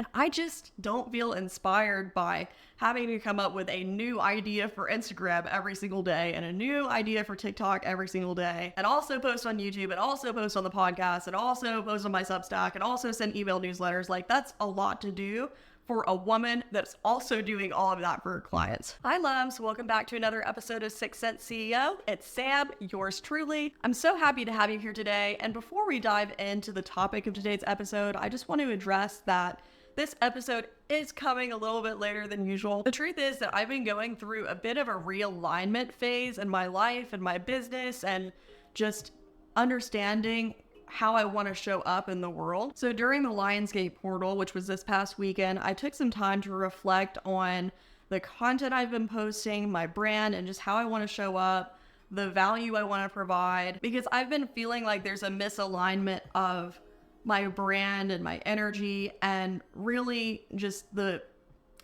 And I just don't feel inspired by having to come up with a new idea for Instagram every single day and a new idea for TikTok every single day, and also post on YouTube and also post on the podcast and also post on my Substack and also send email newsletters. Like, that's a lot to do for a woman that's also doing all of that for her clients. Hi loves, welcome back to another episode of 6 Cent CEO. It's Sam, yours truly. I'm so happy to have you here today. And before we dive into the topic of today's episode, I just want to address that this episode is coming a little bit later than usual. The truth is that I've been going through a bit of a realignment phase in my life and my business and just understanding how I want to show up in the world. So during the Lionsgate portal, which was this past weekend, I took some time to reflect on the content I've been posting, my brand, and just how I want to show up, the value I want to provide, because I've been feeling like there's a misalignment of my brand and my energy and really just the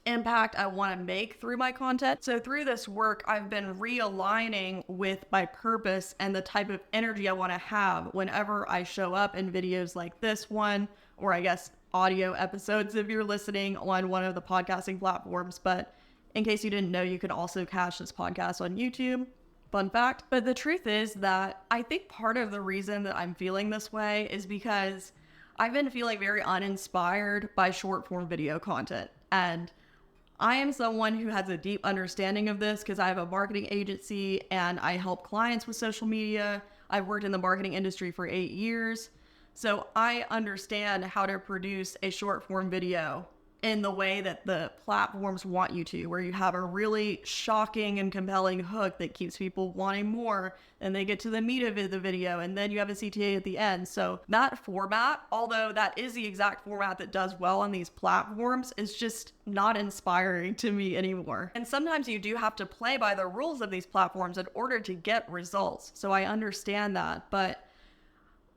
impact I want to make through my content. So through this work, I've been realigning with my purpose and the type of energy I want to have whenever I show up in videos like this one, or I guess audio episodes if you're listening on one of the podcasting platforms. But in case you didn't know, you can also catch this podcast on YouTube. Fun fact. But the truth is that I think part of the reason that I'm feeling this way is because I've been feeling very uninspired by short form video content. And I am someone who has a deep understanding of this because I have a marketing agency and I help clients with social media. I've worked in the marketing industry for 8 years. So I understand how to produce a short form video in the way that the platforms want you to, where you have a really shocking and compelling hook that keeps people wanting more, and they get to the meat of the video, and then you have a CTA at the end. So that format, although that is the exact format that does well on these platforms, is just not inspiring to me anymore. And sometimes you do have to play by the rules of these platforms in order to get results. So I understand that, but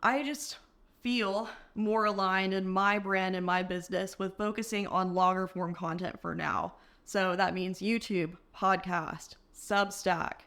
I just feel more aligned in my brand and my business with focusing on longer form content for now. So that means YouTube, podcast, Substack,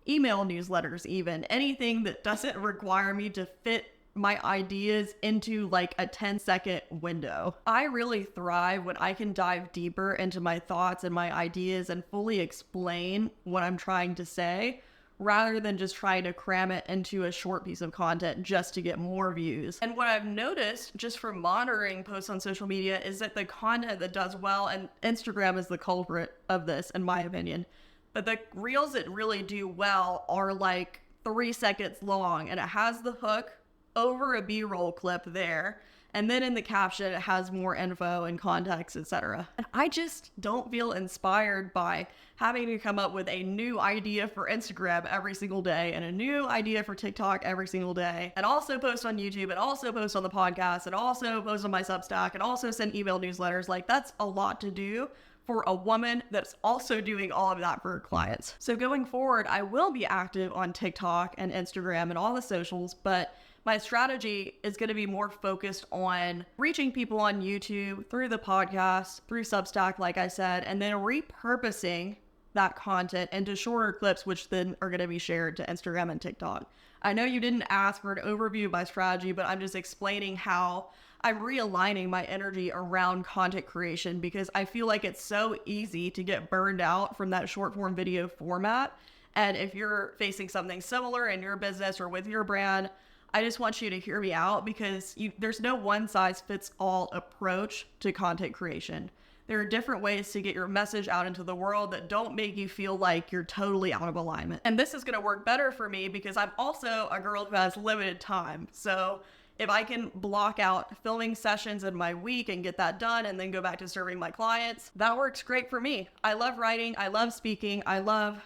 email newsletters, even anything that doesn't require me to fit my ideas into like a 10-second window. I really thrive when I can dive deeper into my thoughts and my ideas and fully explain what I'm trying to say, rather than just trying to cram it into a short piece of content just to get more views. And what I've noticed just from monitoring posts on social media is that the content that does well, and Instagram is the culprit of this in my opinion, but the reels that really do well are like 3 seconds long, and it has the hook over a B-roll clip there. And then in the caption, it has more info and context, etc. And I just don't feel inspired by having to come up with a new idea for Instagram every single day and a new idea for TikTok every single day, and also post on YouTube and also post on the podcast and also post on my Substack and also send email newsletters. Like, that's a lot to do for a woman that's also doing all of that for her clients. So going forward, I will be active on TikTok and Instagram and all the socials, but my strategy is going to be more focused on reaching people on YouTube, through the podcast, through Substack, like I said, and then repurposing that content into shorter clips, which then are going to be shared to Instagram and TikTok. I know you didn't ask for an overview of my strategy, but I'm just explaining how I'm realigning my energy around content creation, because I feel like it's so easy to get burned out from that short form video format. And if you're facing something similar in your business or with your brand, I just want you to hear me out, because there's no one size fits all approach to content creation. There are different ways to get your message out into the world that don't make you feel like you're totally out of alignment. And this is going to work better for me because I'm also a girl who has limited time. So if I can block out filming sessions in my week and get that done and then go back to serving my clients, that works great for me. I love writing. I love speaking. I love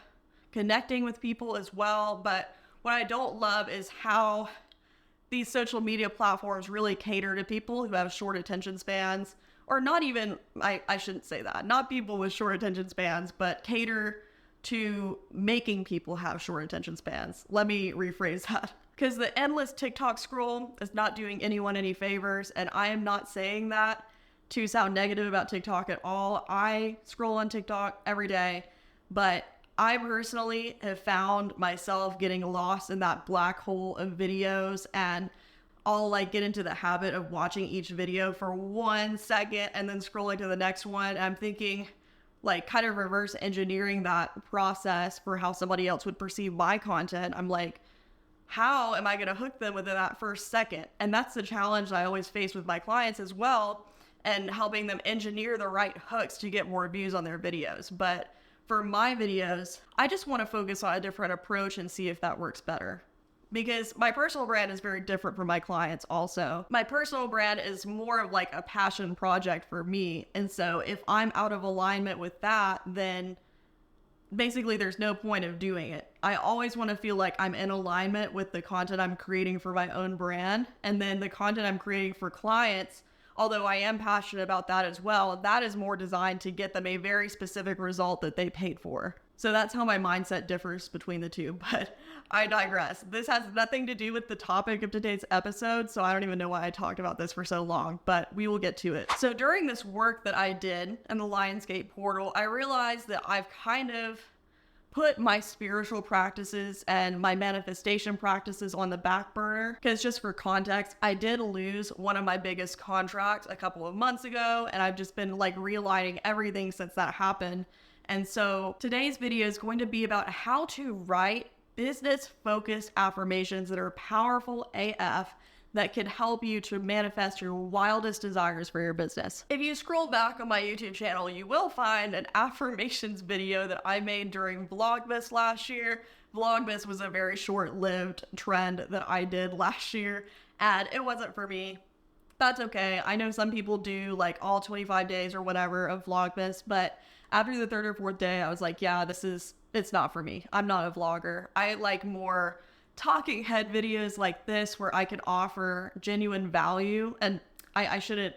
connecting with people as well. But what I don't love is how these social media platforms really cater to people who have short attention spans, or not even, I shouldn't say that, not people with short attention spans, but cater to making people have short attention spans. Let me rephrase that. Because the endless TikTok scroll is not doing anyone any favors, and I am not saying that to sound negative about TikTok at all. I scroll on TikTok every day, but I personally have found myself getting lost in that black hole of videos, and I'll like get into the habit of watching each video for 1 second and then scrolling to the next one. I'm thinking like kind of reverse engineering that process for how somebody else would perceive my content. I'm like, how am I going to hook them within that first second? And that's the challenge I always face with my clients as well, and helping them engineer the right hooks to get more views on their videos. But for my videos, I just want to focus on a different approach and see if that works better. Because my personal brand is very different from my clients also. My personal brand is more of like a passion project for me. And so if I'm out of alignment with that, then basically there's no point of doing it. I always want to feel like I'm in alignment with the content I'm creating for my own brand. And then the content I'm creating for clients, although I am passionate about that as well, that is more designed to get them a very specific result that they paid for. So that's how my mindset differs between the two, but I digress. This has nothing to do with the topic of today's episode, so I don't even know why I talked about this for so long, but we will get to it. So during this work that I did in the Lionsgate portal, I realized that I've kind of put my spiritual practices and my manifestation practices on the back burner. Because just for context, I did lose one of my biggest contracts a couple of months ago, and I've just been like realigning everything since that happened. And so today's video is going to be about how to write business-focused affirmations that are powerful AF that can help you to manifest your wildest desires for your business. If you scroll back on my YouTube channel, you will find an affirmations video that I made during Vlogmas last year. Vlogmas was a very short-lived trend that I did last year, and it wasn't for me. That's okay. I know some people do like all 25 days or whatever of Vlogmas, but after the third or fourth day, I was like, yeah, it's not for me. I'm not a vlogger. I like more talking head videos like this where I can offer genuine value. And I shouldn't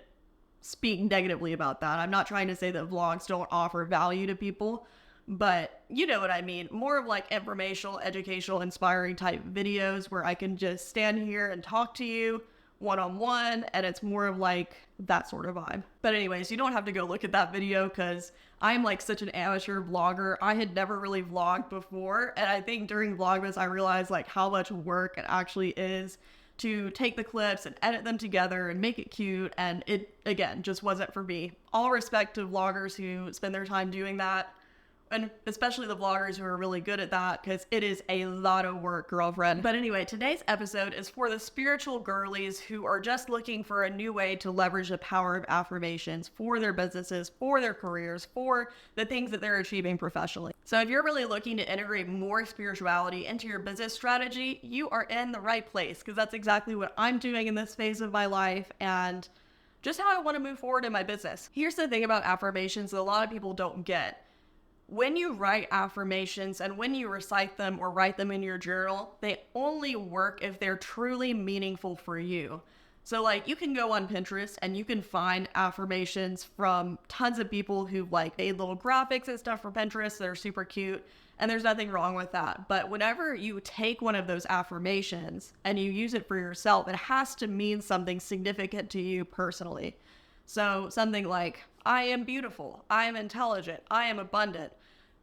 speak negatively about that. I'm not trying to say that vlogs don't offer value to people, but you know what I mean. More of like informational, educational, inspiring type videos where I can just stand here and talk to you one-on-one, and it's more of like that sort of vibe. But anyways, you don't have to go look at that video because I'm like such an amateur vlogger. I had never really vlogged before, and I think during Vlogmas I realized like how much work it actually is to take the clips and edit them together and make it cute, and it again just wasn't for me. All respect to vloggers who spend their time doing that, and especially the vloggers who are really good at that, because it is a lot of work, girlfriend. But anyway, today's episode is for the spiritual girlies who are just looking for a new way to leverage the power of affirmations for their businesses, for their careers, for the things that they're achieving professionally. So if you're really looking to integrate more spirituality into your business strategy, you are in the right place, because that's exactly what I'm doing in this phase of my life and just how I want to move forward in my business. Here's the thing about affirmations that a lot of people don't get. When you write affirmations and when you recite them or write them in your journal, they only work if they're truly meaningful for you. So like you can go on Pinterest and you can find affirmations from tons of people who like made little graphics and stuff for Pinterest that are super cute, and there's nothing wrong with that. But whenever you take one of those affirmations and you use it for yourself, it has to mean something significant to you personally. So something like, I am beautiful, I am intelligent, I am abundant.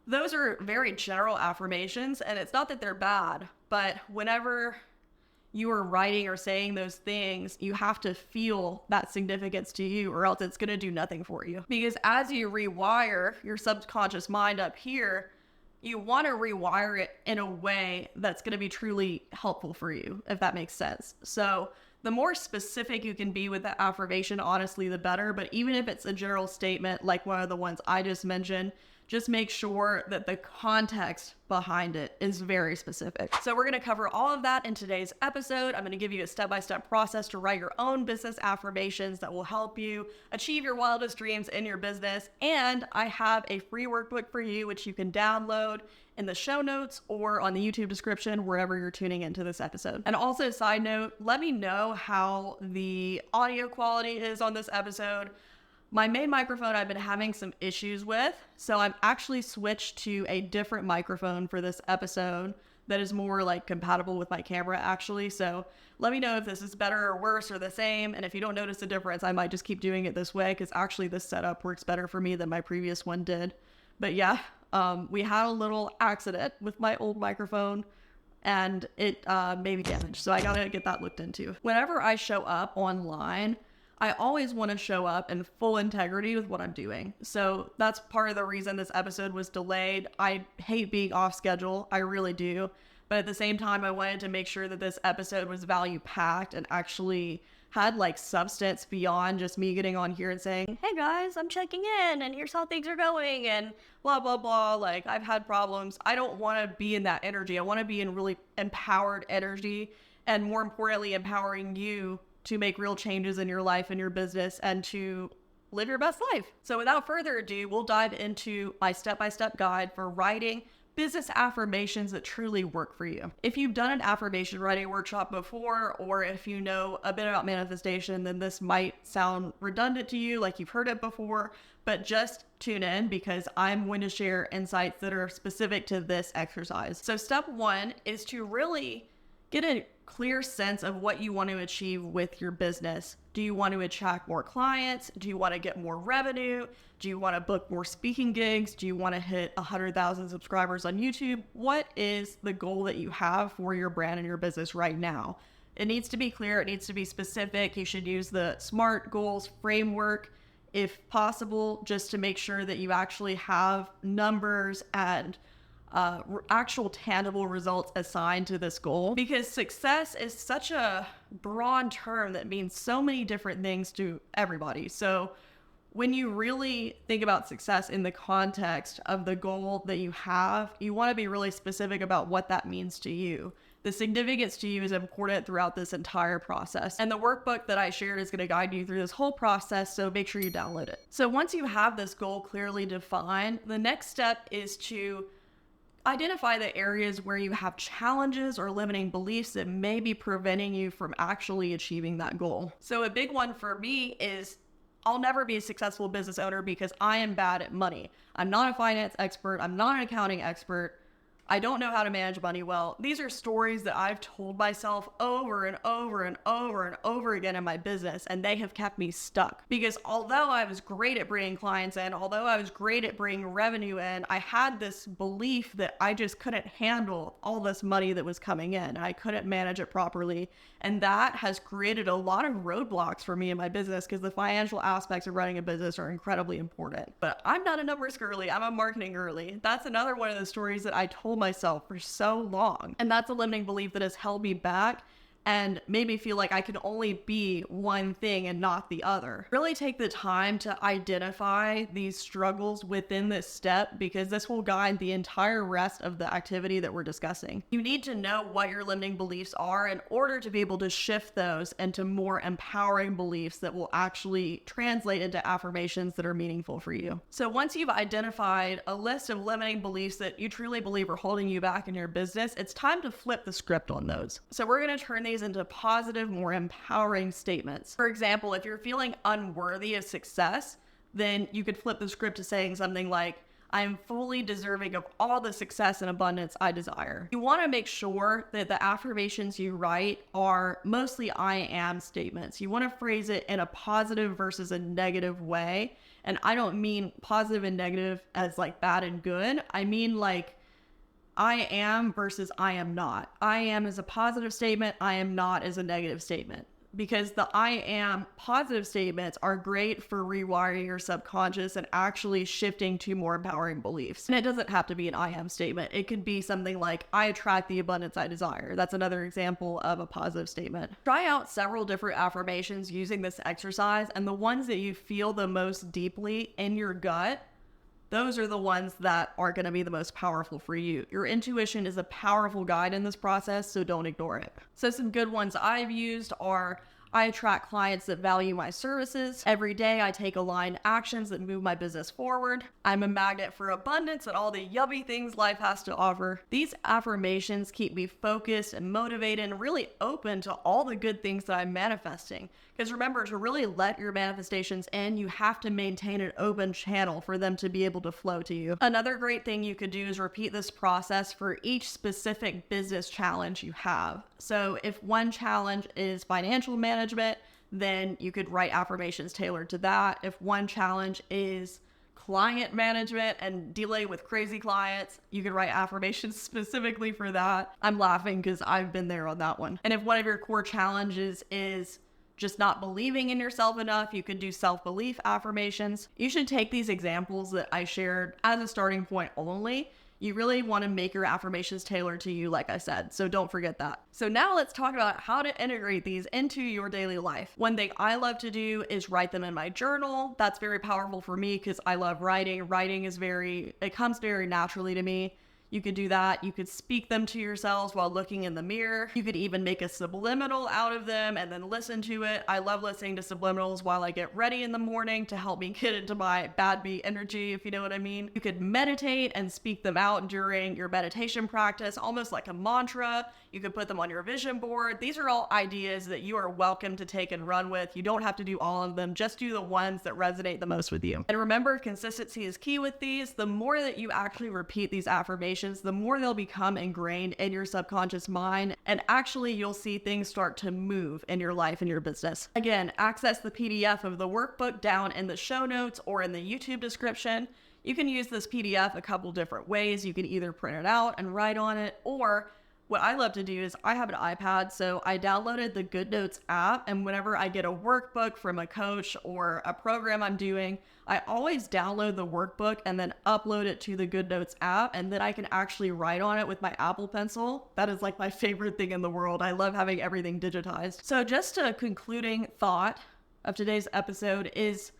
Those are very general affirmations, and it's not that they're bad, but whenever you are writing or saying those things, you have to feel that significance to you, or else it's going to do nothing for you. Because as you rewire your subconscious mind up here, you want to rewire it in a way that's going to be truly helpful for you, if that makes sense. So the more specific you can be with the affirmation, honestly, the better. But even if it's a general statement like one of the ones I just mentioned, just make sure that the context behind it is very specific. So we're going to cover all of that in today's episode. I'm going to give you a step-by-step process to write your own business affirmations that will help you achieve your wildest dreams in your business. And I have a free workbook for you, which you can download in the show notes or on the YouTube description, wherever you're tuning into this episode. And also, side note, let me know how the audio quality is on this episode. My main microphone I've been having some issues with, so I'm actually switched to a different microphone for this episode that is more like compatible with my camera actually. So let me know if this is better or worse or the same, and if you don't notice a difference, I might just keep doing it this way, because actually this setup works better for me than my previous one did. But yeah, we had a little accident with my old microphone. and it may be damaged. So I gotta get that looked into. Whenever I show up online, I always want to show up in full integrity with what I'm doing. So that's part of the reason this episode was delayed. I hate being off schedule. I really do. But at the same time, I wanted to make sure that this episode was value packed and actually had like substance beyond just me getting on here and saying, hey guys, I'm checking in and here's how things are going and blah, blah, blah. Like, I've had problems. I don't want to be in that energy. I want to be in really empowered energy, and more importantly, empowering you to make real changes in your life and your business and to live your best life. So without further ado, we'll dive into my step-by-step guide for writing business affirmations that truly work for you. If you've done an affirmation writing workshop before, or if you know a bit about manifestation, then this might sound redundant to you, like you've heard it before, but just tune in because I'm going to share insights that are specific to this exercise. So step one is to really get a clear sense of what you want to achieve with your business. Do you want to attract more clients? Do you want to get more revenue? Do you want to book more speaking gigs? Do you want to hit 100,000 subscribers on YouTube? What is the goal that you have for your brand and your business right now? It needs to be clear. It needs to be specific. You should use the SMART goals framework if possible, just to make sure that you actually have numbers and actual tangible results assigned to this goal, because success is such a broad term that means so many different things to everybody. So when you really think about success in the context of the goal that you have, you want to be really specific about what that means to you. The significance to you is important throughout this entire process. And the workbook that I shared is going to guide you through this whole process, so make sure you download it. So once you have this goal clearly defined, the next step is to identify the areas where you have challenges or limiting beliefs that may be preventing you from actually achieving that goal. So a big one for me is I'll never be a successful business owner because I am bad at money. I'm not a finance expert. I'm not an accounting expert. I don't know how to manage money well. These are stories that I've told myself over and over and over and over again in my business, and they have kept me stuck. Because although I was great at bringing clients in, although I was great at bringing revenue in, I had this belief that I just couldn't handle all this money that was coming in. I couldn't manage it properly. And that has created a lot of roadblocks for me in my business, because the financial aspects of running a business are incredibly important. But I'm not a numbers girly, I'm a marketing girly. That's another one of the stories that I told myself for so long. And that's a limiting belief that has held me back and made me feel like I could only be one thing and not the other. Really take the time to identify these struggles within this step, because this will guide the entire rest of the activity that we're discussing. You need to know what your limiting beliefs are in order to be able to shift those into more empowering beliefs that will actually translate into affirmations that are meaningful for you. So once you've identified a list of limiting beliefs that you truly believe are holding you back in your business, it's time to flip the script on those. So we're going to turn these into positive, more empowering statements. For example, if you're feeling unworthy of success, then you could flip the script to saying something like, I am fully deserving of all the success and abundance I desire. You want to make sure that the affirmations you write are mostly I am statements. You want to phrase it in a positive versus a negative way. And I don't mean positive and negative as like bad and good. I mean like I am versus I am not. I am is a positive statement. I am not is a negative statement. Because the I am positive statements are great for rewiring your subconscious and actually shifting to more empowering beliefs. And it doesn't have to be an I am statement. It could be something like, I attract the abundance I desire. That's another example of a positive statement. Try out several different affirmations using this exercise, and the ones that you feel the most deeply in your gut, those are the ones that are going to be the most powerful for you. Your intuition is a powerful guide in this process, so don't ignore it. So some good ones I've used are, I attract clients that value my services. Every day I take aligned actions that move my business forward. I'm a magnet for abundance and all the yummy things life has to offer. These affirmations keep me focused and motivated and really open to all the good things that I'm manifesting. Because remember, to really let your manifestations in, you have to maintain an open channel for them to be able to flow to you. Another great thing you could do is repeat this process for each specific business challenge you have. So if one challenge is financial management, then you could write affirmations tailored to that. If one challenge is client management and dealing with crazy clients, you could write affirmations specifically for that. I'm laughing because I've been there on that one. And if one of your core challenges is just not believing in yourself enough, you could do self-belief affirmations. You should take these examples that I shared as a starting point only. You really want to make your affirmations tailored to you, like I said, so don't forget that. So now let's talk about how to integrate these into your daily life. One thing I love to do is write them in my journal. That's very powerful for me because I love writing. Writing is it comes very naturally to me. You could do that. You could speak them to yourselves while looking in the mirror. You could even make a subliminal out of them and then listen to it. I love listening to subliminals while I get ready in the morning to help me get into my bad bee energy, if you know what I mean. You could meditate and speak them out during your meditation practice, almost like a mantra. You could put them on your vision board. These are all ideas that you are welcome to take and run with. You don't have to do all of them. Just do the ones that resonate the most with you. And remember, consistency is key with these. The more that you actually repeat these affirmations, the more they'll become ingrained in your subconscious mind, and actually you'll see things start to move in your life and your business. Again, access the PDF of the workbook down in the show notes or in the YouTube description. You can use this PDF a couple different ways. You can either print it out and write on it, or what I love to do is I have an iPad, so I downloaded the Good Notes app, and whenever I get a workbook from a coach or a program I'm doing, I always download the workbook and then upload it to the Good Notes app, and then I can actually write on it with my Apple Pencil. That is like my favorite thing in the world. I love having everything digitized. So just a concluding thought of today's episode is,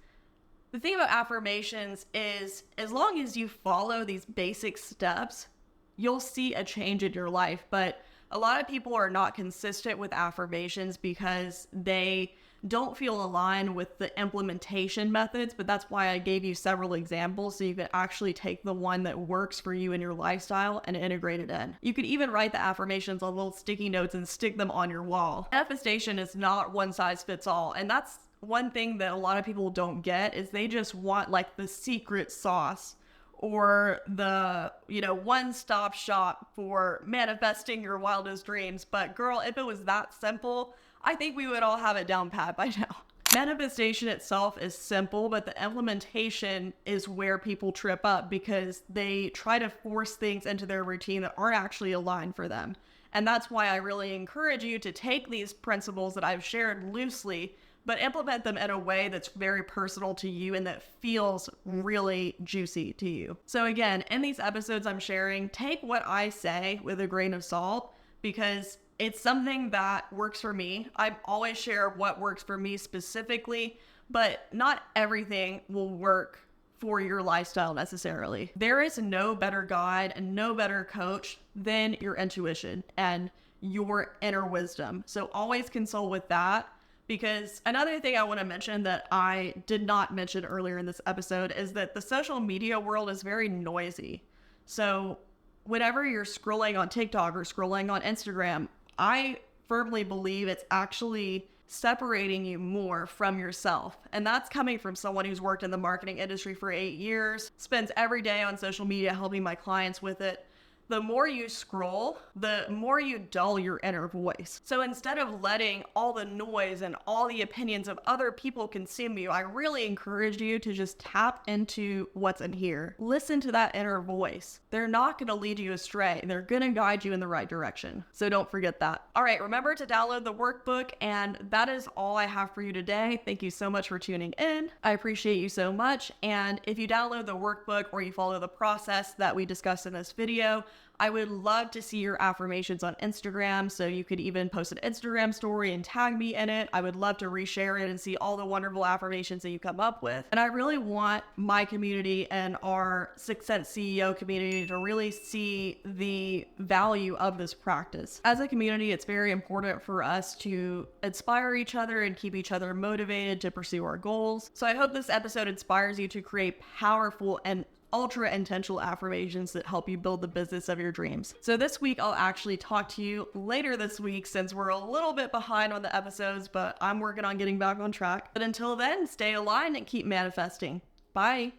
the thing about affirmations is, as long as you follow these basic steps, you'll see a change in your life. But a lot of people are not consistent with affirmations because they don't feel aligned with the implementation methods. But that's why I gave you several examples so you could actually take the one that works for you in your lifestyle and integrate it in. You could even write the affirmations on little sticky notes and stick them on your wall. Manifestation is not one size fits all. And that's one thing that a lot of people don't get, is they just want like the secret sauce, or the, one-stop shop for manifesting your wildest dreams. But girl, if it was that simple, I think we would all have it down pat by now. Manifestation itself is simple, but the implementation is where people trip up because they try to force things into their routine that aren't actually aligned for them. And that's why I really encourage you to take these principles that I've shared loosely, but implement them in a way that's very personal to you and that feels really juicy to you. So again, in these episodes I'm sharing, take what I say with a grain of salt because it's something that works for me. I always share what works for me specifically, but not everything will work for your lifestyle necessarily. There is no better guide and no better coach than your intuition and your inner wisdom. So always consult with that. Because another thing I want to mention that I did not mention earlier in this episode is that the social media world is very noisy. So whenever you're scrolling on TikTok or scrolling on Instagram, I firmly believe it's actually separating you more from yourself. And that's coming from someone who's worked in the marketing industry for 8 years, spends every day on social media helping my clients with it. The more you scroll, the more you dull your inner voice. So instead of letting all the noise and all the opinions of other people consume you, I really encourage you to just tap into what's in here. Listen to that inner voice. They're not going to lead you astray. They're going to guide you in the right direction. So don't forget that. All right, remember to download the workbook, and that is all I have for you today. Thank you so much for tuning in. I appreciate you so much. And if you download the workbook or you follow the process that we discussed in this video, I would love to see your affirmations on Instagram, so you could even post an Instagram story and tag me in it. I would love to reshare it and see all the wonderful affirmations that you come up with. And I really want my community and our Success CEO community to really see the value of this practice. As a community, it's very important for us to inspire each other and keep each other motivated to pursue our goals. So I hope this episode inspires you to create powerful and ultra intentional affirmations that help you build the business of your dreams. So this week, I'll actually talk to you later this week since we're a little bit behind on the episodes, but I'm working on getting back on track. But until then, stay aligned and keep manifesting. Bye.